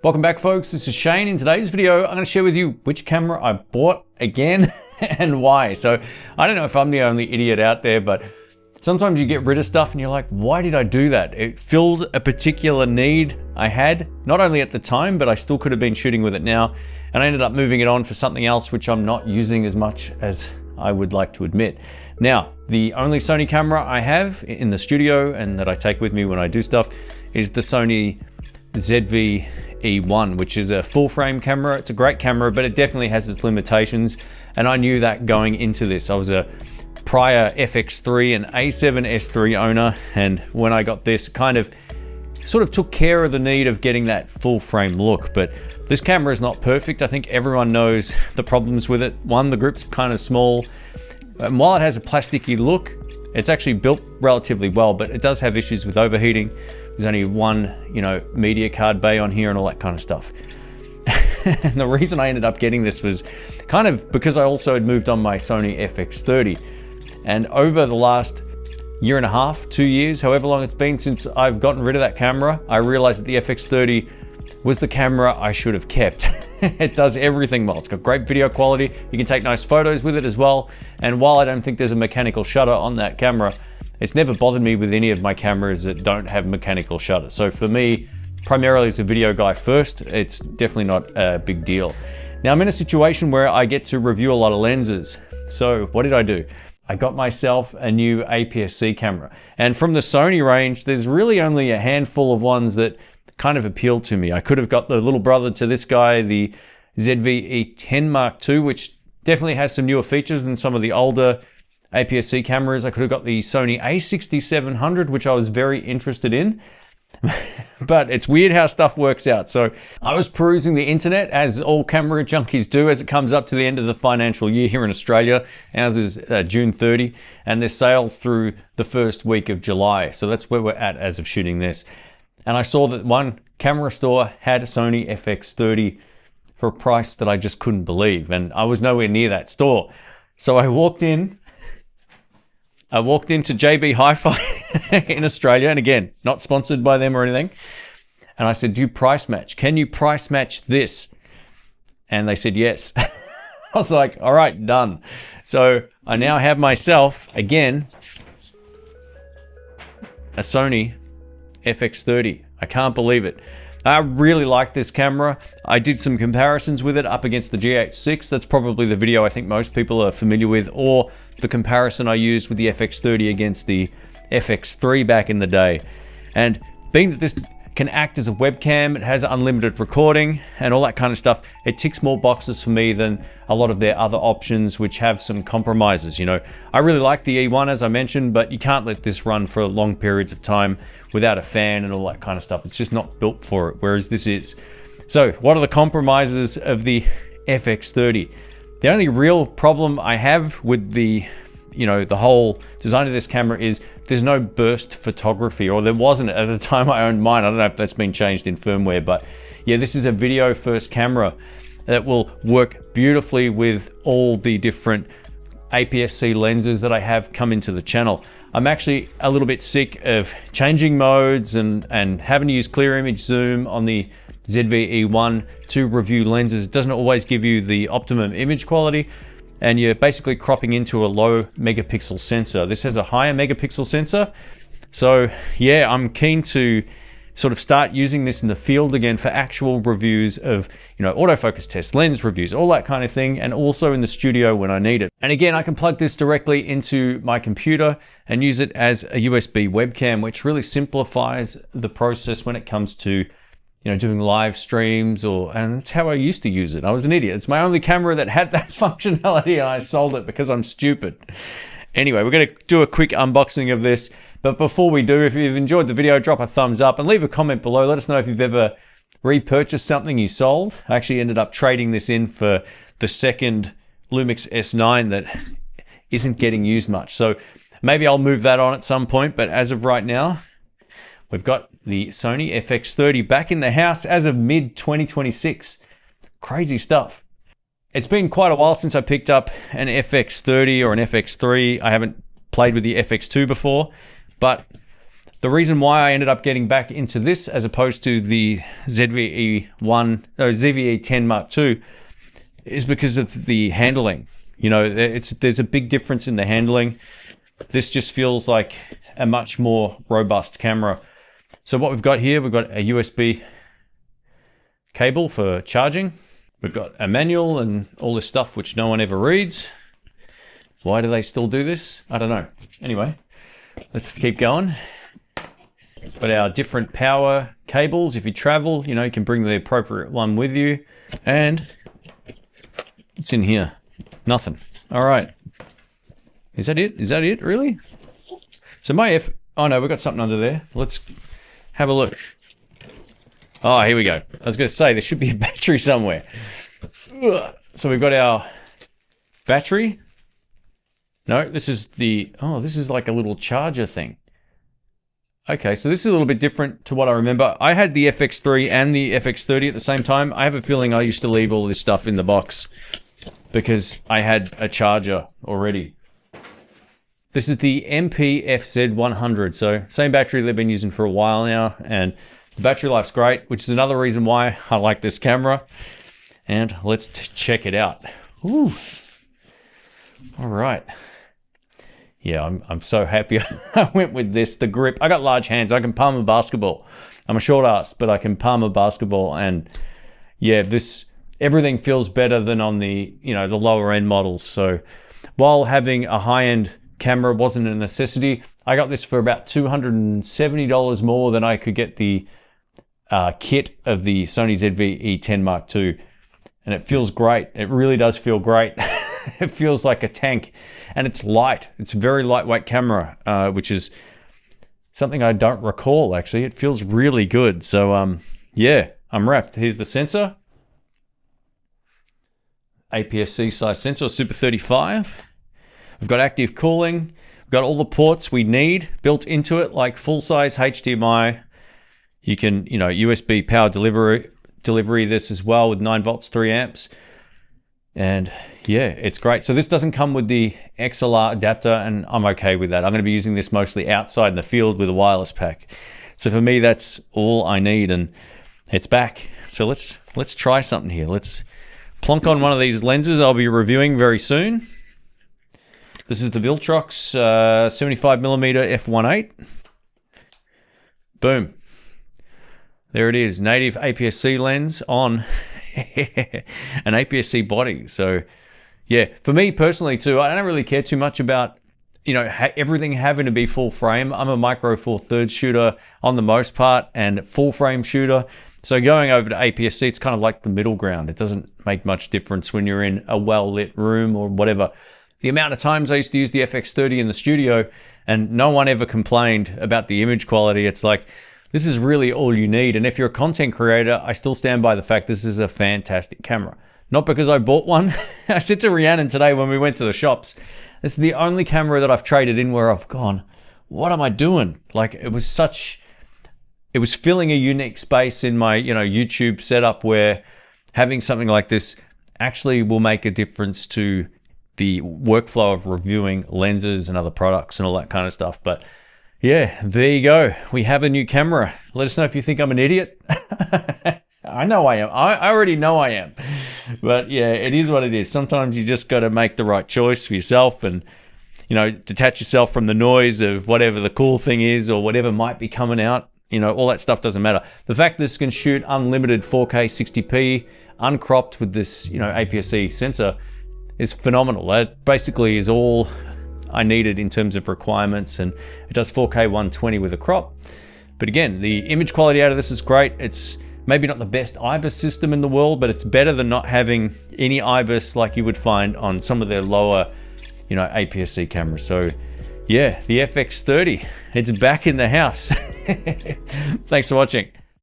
Welcome back, folks. This is Shane. In today's video, I'm going to share with you which camera I bought again and why. So I don't know if I'm the only idiot out there, but sometimes you get rid of stuff and you're like, why did I do that? It filled a particular need I had, not only at the time, but I still could have been shooting with it now. And I ended up moving it on for something else, which I'm not using as much as I would like to admit. Now, the only Sony camera I have in the studio and that I take with me when I do stuff is the Sony ZV-E1, which is a full frame camera. It's a great camera, but it definitely has its limitations. And I knew that going into this. I was a prior FX3 and A7S III owner. And when I got this, sort of took care of the need of getting that full frame look. But this camera is not perfect. I think everyone knows the problems with it. One, the grip's kind of small. And while it has a plasticky look, it's actually built relatively well, but it does have issues with overheating. There's only one, media card bay on here and all that kind of stuff. And the reason I ended up getting this was kind of because I also had moved on my Sony FX30. And over the last year and a half, 2 years, however long it's been since I've gotten rid of that camera, I realized that the FX30 was the camera I should have kept. It does everything well. It's got great video quality. You can take nice photos with it as well. And while I don't think there's a mechanical shutter on that camera, it's never bothered me with any of my cameras that don't have mechanical shutter. So for me, primarily as a video guy first, it's definitely not a big deal. Now I'm in a situation where I get to review a lot of lenses. So what did I do? I got myself a new APS-C camera. And from the Sony range, there's really only a handful of ones that kind of appealed to me. I could have got the little brother to this guy, the ZV-E10 II, which definitely has some newer features than some of the older APS-C cameras. I could have got the Sony A6700, which I was very interested in. But it's weird how stuff works out. So I was perusing the internet, as all camera junkies do, as it comes up to the end of the financial year here in Australia. Ours is June 30, and there's sales through the first week of July. So that's where we're at as of shooting this. And I saw that one camera store had a Sony FX30 for a price that I just couldn't believe. And I was nowhere near that store. So I walked into JB Hi-Fi in Australia. And again, not sponsored by them or anything. And I said, do you price match? Can you price match this? And they said, yes. I was like, all right, done. So I now have myself, again, a Sony FX30. I can't believe it. I really like this camera. I did some comparisons with it up against the GH6. That's probably the video I think most people are familiar with, or the comparison I used with the FX30 against the FX3 back in the day. And being that this can act as a webcam, it has unlimited recording and all that kind of stuff, it ticks more boxes for me than a lot of their other options, which have some compromises. I really like the E1, as I mentioned, but you can't let this run for long periods of time without a fan and all that kind of stuff. It's just not built for it, whereas this is. So what are the compromises of the FX30? The only real problem I have with the whole design of this camera is there's no burst photography, or there wasn't at the time I owned mine. I don't know if that's been changed in firmware, but yeah, this is a video first camera that will work beautifully with all the different APS-C lenses that I have come into the channel. I'm actually a little bit sick of changing modes and having to use clear image zoom on the ZV-E1 to review lenses. It doesn't always give you the optimum image quality, and you're basically cropping into a low megapixel sensor. This has a higher megapixel sensor. So yeah, I'm keen to sort of start using this in the field again for actual reviews of, autofocus tests, lens reviews, all that kind of thing, and also in the studio when I need it. And again, I can plug this directly into my computer and use it as a USB webcam, which really simplifies the process when it comes to doing live streams, and that's how I used to use it. I was an idiot. It's my only camera that had that functionality, and I sold it because I'm stupid. Anyway, we're going to do a quick unboxing of this. But before we do, if you've enjoyed the video, drop a thumbs up and leave a comment below. Let us know if you've ever repurchased something you sold. I actually ended up trading this in for the second Lumix S9 that isn't getting used much. So maybe I'll move that on at some point. But as of right now, we've got the Sony FX30 back in the house as of mid-2026. Crazy stuff. It's been quite a while since I picked up an FX30 or an FX3. I haven't played with the FX2 before, but The reason why I ended up getting back into this as opposed to the ZV-E1, ZV-E10 Mark II is because of the handling. You know, there's a big difference in the handling. This just feels like a much more robust camera. So what we've got here, we've got a USB cable for charging. We've got a manual and all this stuff which no one ever reads. Why do they still do this? I don't know. Anyway, let's keep going. Got our different power cables. If you travel, you know, you can bring the appropriate one with you. And what's in here? Nothing. All right. Is that it? Is that it, really? So oh no, we've got something under there. Let's have a look. Oh, here we go. I was going to say, there should be a battery somewhere. So we've got our battery. No, this is this is like a little charger thing. Okay, so this is a little bit different to what I remember. I had the FX3 and the FX30 at the same time. I have a feeling I used to leave all this stuff in the box because I had a charger already. This is the APS-C, so same battery they've been using for a while now, and the battery life's great, which is another reason why I like this camera. And let's check it out. Ooh. All right. Yeah, I'm so happy I went with this. The grip, I got large hands. I can palm a basketball. I'm a short ass, but I can palm a basketball. And yeah, everything feels better than on the, you know, the lower end models. So while having a high end camera wasn't a necessity, I got this for about $270 more than I could get the kit of the Sony ZV-E10 Mark II. And it feels great. It really does feel great. It feels like a tank, and it's light. It's a very lightweight camera, which is something I don't recall, actually. It feels really good. So yeah, I'm wrapped. Here's the sensor. APS-C size sensor, Super 35. We've got active cooling. We've got all the ports we need built into it, like full-size HDMI. You can, you know, USB power delivery this as well with 9 volts, 3 amps. And yeah, it's great. So this doesn't come with the XLR adapter, and I'm okay with that. I'm going to be using this mostly outside in the field with a wireless pack. So for me, that's all I need, and it's back. So let's try something here. Let's plonk on one of these lenses I'll be reviewing very soon. This is the Viltrox 75mm f1.8. Boom. There it is, native APS-C lens on an APS-C body. So yeah, for me personally too, I don't really care too much about, you know, everything having to be full frame. I'm a micro four thirds shooter on the most part and full frame shooter. So going over to APS-C, it's kind of like the middle ground. It doesn't make much difference when you're in a well-lit room or whatever. The amount of times I used to use the FX30 in the studio and no one ever complained about the image quality. It's like, this is really all you need. And if you're a content creator, I still stand by the fact this is a fantastic camera. Not because I bought one. I said to Rhiannon today when we went to the shops, this is the only camera that I've traded in where I've gone, what am I doing? Like, it was filling a unique space in my, you know, YouTube setup where having something like this actually will make a difference to the workflow of reviewing lenses and other products and all that kind of stuff. But yeah, there you go. We have a new camera. Let us know if you think I'm an idiot. I know I am. I already know I am. But yeah, it is what it is. Sometimes you just got to make the right choice for yourself and, you know, detach yourself from the noise of whatever the cool thing is or whatever might be coming out. You know, all that stuff doesn't matter. The fact this can shoot unlimited 4K 60p, uncropped with this, you know, APS-C sensor is phenomenal. That basically is all I needed in terms of requirements, and it does 4K 120 with a crop. But again, the image quality out of this is great. It's maybe not the best IBIS system in the world, but it's better than not having any IBIS like you would find on some of their lower, you know, APS-C cameras. So yeah, the FX30, it's back in the house. Thanks for watching.